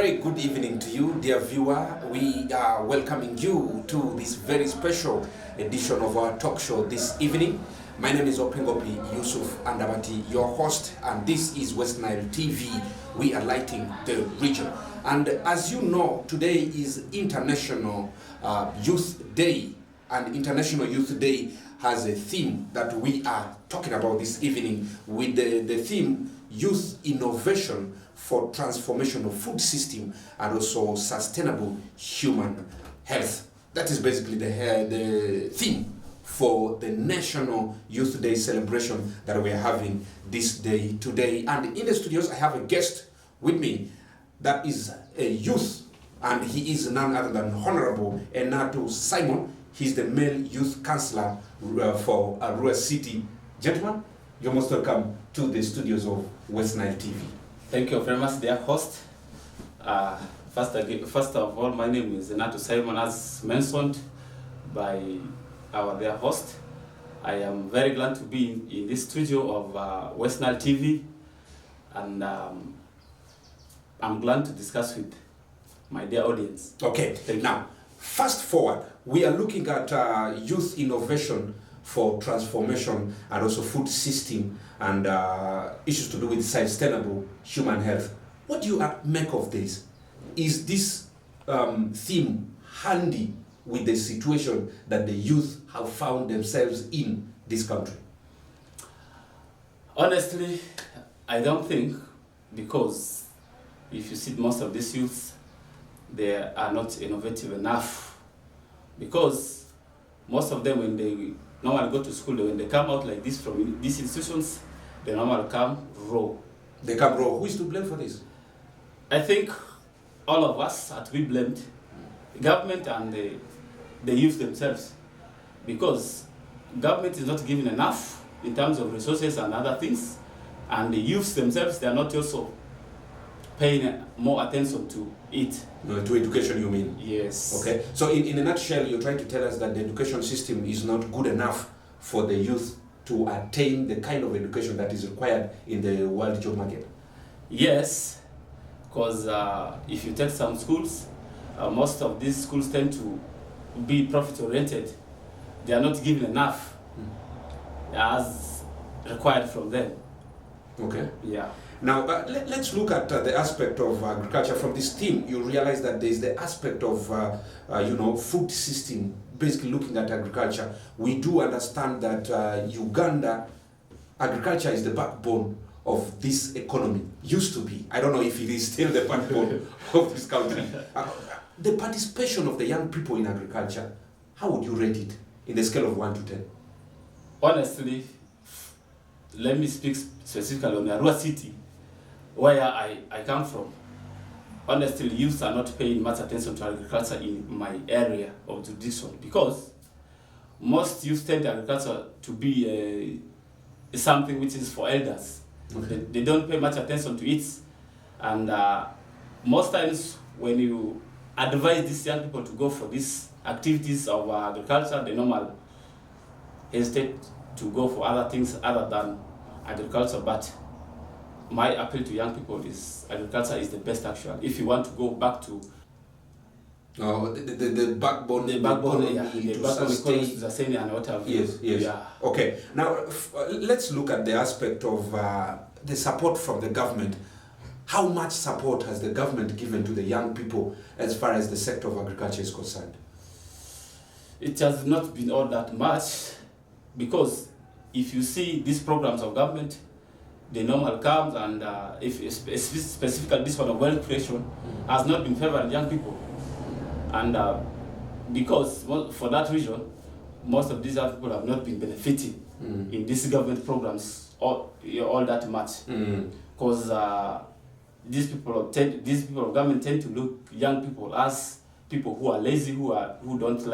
very good evening to you, dear viewer. We are welcoming you to this very special edition of our talk show this evening. My name is Opengopi Yusuf Andabati, your host, and this is Westnile TV. We are lighting the region. And as you know, today is International Youth Day, and International Youth Day has a theme that we are talking about this evening with the theme Youth Innovation for Transformation of Food System and also Sustainable Human Health. That is basically the theme for the National Youth Day celebration that we are having this day today. And in the studios, I have a guest with me that is a youth, and he is none other than Honorable Enatu Simon. He's the male youth councillor for Arua City. Gentlemen, you're most welcome to the studios of Westnile TV. Thank you very much, dear host. First of all, my name is Enatu Simon, as mentioned by our dear host. I am very glad to be in this studio of Westnile TV, and I'm glad to discuss with my dear audience. Okay, now, fast forward, we are looking at youth innovation for transformation and also food system and issues to do with sustainable human health. What do you make of this? Is this theme handy with the situation that the youth have found themselves in this country? Honestly, I don't think, because if you see most of these youths, they are not innovative enough. Because most of them, when they normally go to school, when they come out like this from these institutions, they normally come raw. They come raw. Who is to blame for this? I think all of us are to be blamed, the government and the youth themselves, because government is not giving enough in terms of resources and other things, and the youths themselves, they are not also paying more attention to it. To education, you mean? Yes. Okay. So in a nutshell, you're trying to tell us that the education system is not good enough for the youth to attain the kind of education that is required in the world job market? Yes, because if you take some schools, most of these schools tend to be profit-oriented. They are not given enough as required from them. Okay. Yeah. Now, let's look at the aspect of agriculture. From this theme, you realize that there is the aspect of, food system, basically looking at agriculture. We do understand that Uganda, agriculture is the backbone of this economy. Used to be. I don't know if it is still the backbone of this country. The participation of the young people in agriculture, how would you rate it in the scale of 1 to 10? Honestly, let me speak specifically on Arua City, where I come from. Honestly, youths are not paying much attention to agriculture in my area of jurisdiction, because most youth tend agriculture to be something which is for elders. Okay. They don't pay much attention to it, and most times when you advise these young people to go for these activities of agriculture, they normally hesitate to go for other things other than agriculture. But my appeal to young people is agriculture is the best, actually. If you want to go back to the backbone, the backbone to sustain and what have you. Yes. Yeah. Okay. Now let's look at the aspect of the support from the government. How much support has the government given to the young people as far as the sector of agriculture is concerned? It has not been all that much, because if you see these programs of government, the normal comes, and if specifically this one of wealth creation has not been favoring young people, and because for that reason, most of these young people have not been benefiting in these government programs all that much, because these people of government tend to look young people as people who are lazy, who are not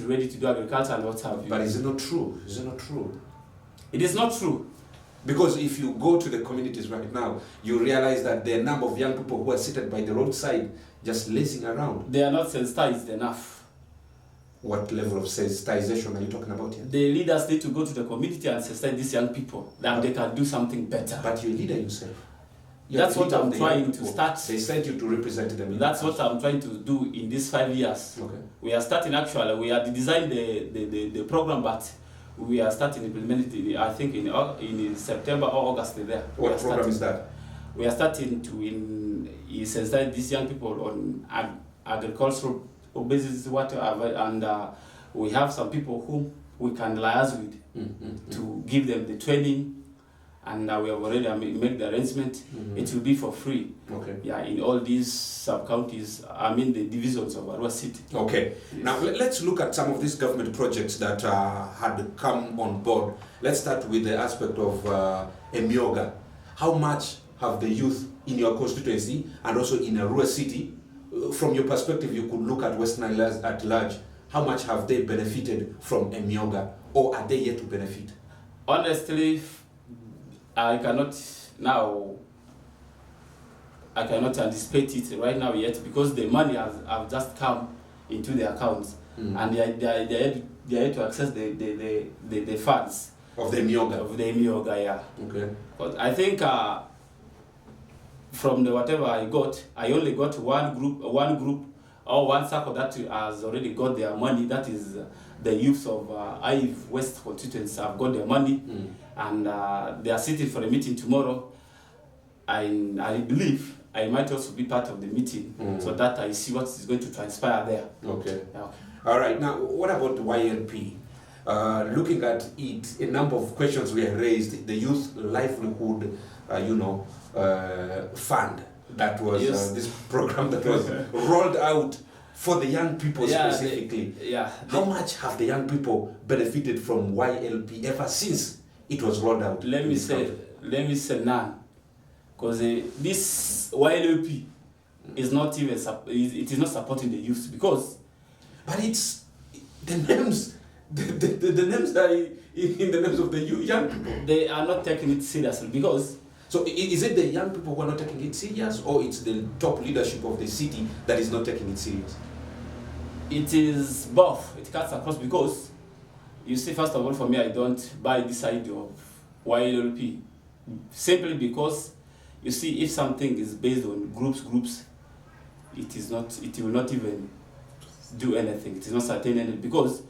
ready to do agriculture and what have you. But is it not true? Is it not true? It is not true. Because if you go to the communities right now, you realize that there are a number of young people who are seated by the roadside just lazing around. They are not sensitized enough. What level of sensitization are you talking about here? The leaders need to go to the community and sensitize these young people that they can do something better. But you're a leader yourself. That's what I'm trying to start. They sent you to represent them. That's what I'm trying to do in these 5 years. Okay. We are starting actually. We are designing the program, but we are starting implementing it. I think in September or August there. What program is that? We are starting to sensitize these young people on agricultural basis, whatever, and we have some people whom we can liaise with to give them the training. And we have already made the arrangement. It will be for free. Okay. Yeah, in all these sub-counties, the divisions of Arua City. Okay. Yes. Now let's look at some of these government projects that had come on board. Let's start with the aspect of Emyoga. How much have the youth in your constituency and also in Arua City, from your perspective, you could look at Westnile at large, how much have they benefited from Emyoga, or are they yet to benefit? Honestly, I cannot anticipate it right now yet because the money have just come into the accounts and they are yet to access the funds of the Emyoga. Yeah. Okay. But I think from the whatever I only got one group or one circle that has already got their money. That is the youth of IVE West constituents have got their money. And they are sitting for a meeting tomorrow. I believe I might also be part of the meeting so that I see what is going to transpire there. Okay. All right. Now, what about the YLP? Looking at it, a number of questions were raised. The Youth Livelihood, fund that was this program that was rolled out for the young people specifically. How much have the young people benefited from YLP ever since it was rolled out? Let me say none, because this YLP is not even it is not supporting the youth because. But it's the names, the names that are in the names of the young people. They are not taking it seriously because. So is it the young people who are not taking it serious, or it's the top leadership of the city that is not taking it serious? It is both. It cuts across because, you see, first of all, for me, I don't buy this idea of YLP. Simply because, you see, if something is based on groups, it will not even do anything. It is not certain anything because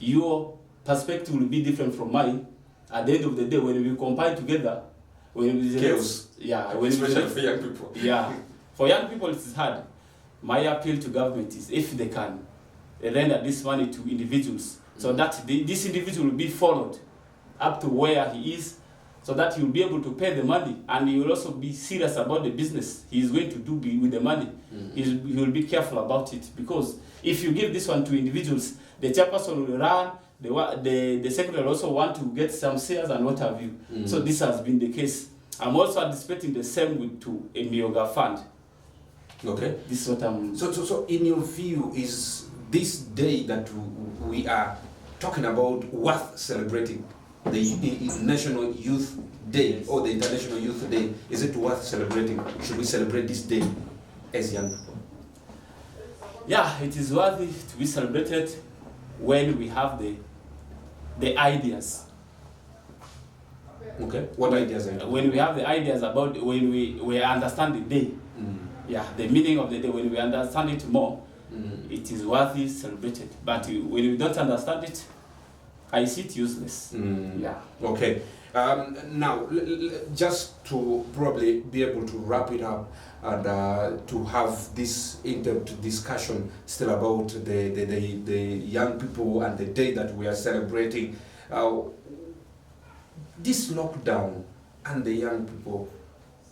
your perspective will be different from mine. At the end of the day, when we combine together, chaos. Especially for young people. For young people it is hard. My appeal to government is if they can render this money to individuals so that this individual will be followed up to where he is, so that he will be able to pay the money and he will also be serious about the business he is going to do with the money. He will be careful about it because if you give this one to individuals, the chairperson will run, the secretary also want to get some shares and what have you. So this has been the case. I'm also anticipating the same to a Emyoga fund. Okay. This is what I'm. So in your view, is this day that we are talking about worth celebrating? The National Youth Day or the International Youth Day, is it worth celebrating? Should we celebrate this day as young people? Yeah, it is worthy to be celebrated when we have the ideas. Okay. What ideas are you? When we have the ideas about when we understand the day. The meaning of the day, when we understand it more, it is worthy celebrated. But when we don't understand it, I see it useless. Okay. Now, just to probably be able to wrap it up and to have this in-depth discussion still about the young people and the day that we are celebrating, this lockdown and the young people,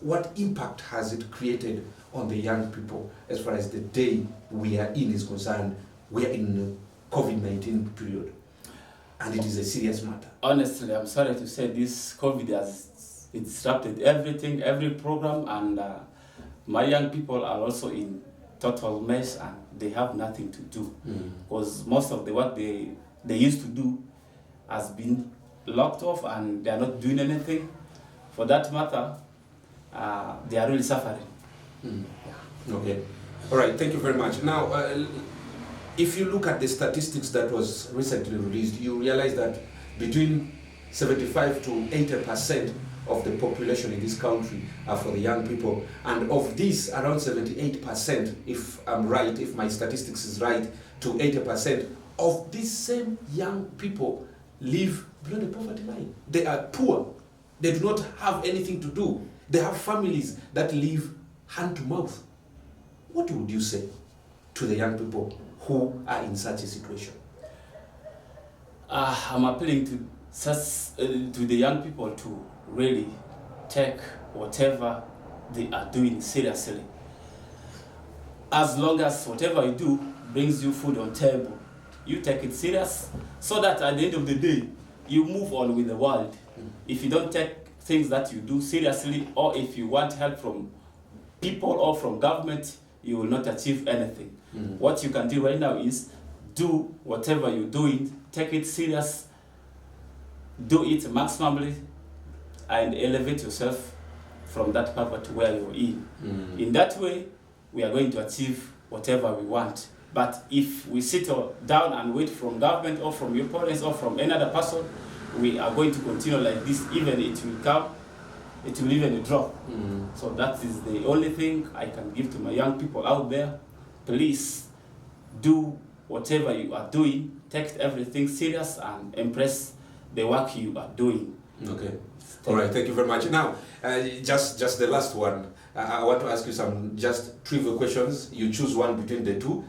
what impact has it created on the young people as far as the day we are in is concerned? We are in the COVID-19 period. And it is a serious matter. Honestly, I'm sorry to say this COVID has disrupted everything, every program, and my young people are also in total mess and they have nothing to do. Because most of the work they used to do has been locked off and they are not doing anything. For that matter, they are really suffering. Okay. All right, thank you very much. Now, if you look at the statistics that was recently released, you realize that between 75 to 80% of the population in this country are for the young people. And of this, around 78%, if I'm right, if my statistics is right, to 80% of these same young people live below the poverty line. They are poor. They do not have anything to do. They have families that live hand to mouth. What would you say to the young people who are in such a situation? I'm appealing to the young people to really take whatever they are doing seriously. As long as whatever you do brings you food on table, you take it serious, so that at the end of the day, you move on with the world. If you don't take things that you do seriously, or if you want help from people or from government, you will not achieve anything. What you can do right now is do whatever you're doing, take it serious, do it maximally, and elevate yourself from that poverty where you're in. In that way, we are going to achieve whatever we want. But if we sit down and wait from government or from your parents or from another person, we are going to continue like this. Even it will come, it will even drop. So that is the only thing I can give to my young people out there. Please do whatever you are doing, take everything serious and embrace the work you are doing. Okay. All right, thank you very much. Now, just the last one. I want to ask you some just trivial questions. You choose one between the two.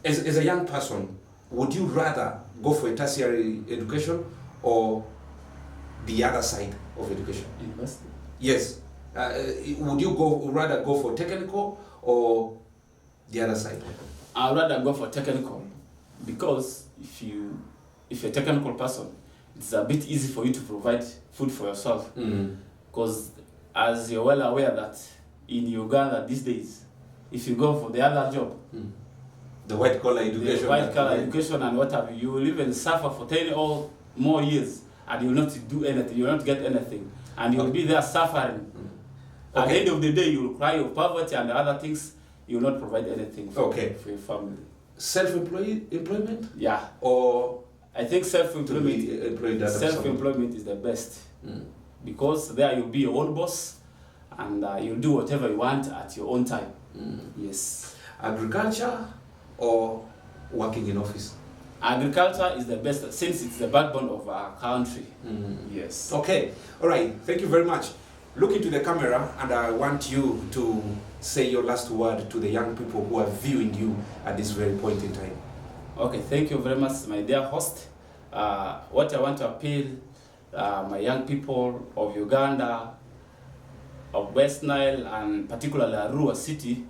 As a young person, would you rather go for a tertiary education or the other side of education? University? Yes. Would you rather go for technical or the other side? I'd rather go for technical, because if you're a technical person, it's a bit easy for you to provide food for yourself. Because as you're well aware that in Uganda these days, if you go for the other job, the white collar education, and what have you, you will even suffer for 10 or more years, and you will not do anything, you will not get anything, and you will be there suffering. At the end of the day, you will cry of poverty and other things. You will not provide anything for your family. Self-employment? Yeah. Or I think self-employment is the best, because there you'll be your own boss, and you'll do whatever you want at your own time. Yes. Agriculture or working in office? Agriculture is the best, since it's the backbone of our country. Yes. Okay. All right. Thank you very much. Look into the camera, and I want you to say your last word to the young people who are viewing you at this very point in time. Okay, thank you very much, my dear host. What I want to appeal, my young people of Uganda, of West Nile, and particularly Arua City,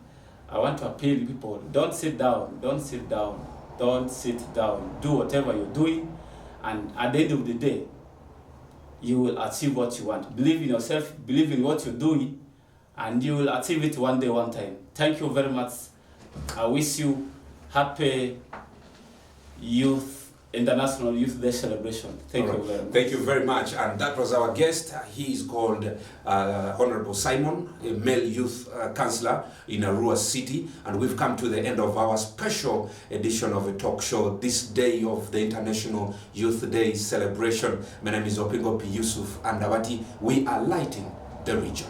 I want to appeal people, don't sit down, don't sit down, don't sit down. Do whatever you're doing, and at the end of the day, you will achieve what you want. Believe in yourself, believe in what you're doing, and you will achieve it one day, one time. Thank you very much. I wish you happy International Youth Day celebration. Thank you very much. Thank you very much. And that was our guest. He is called Honorable Simon, a male youth councillor in Arua City. And we've come to the end of our special edition of a talk show this day of the International Youth Day celebration. My name is Opingopi Yusuf Andabati. We are lighting the region.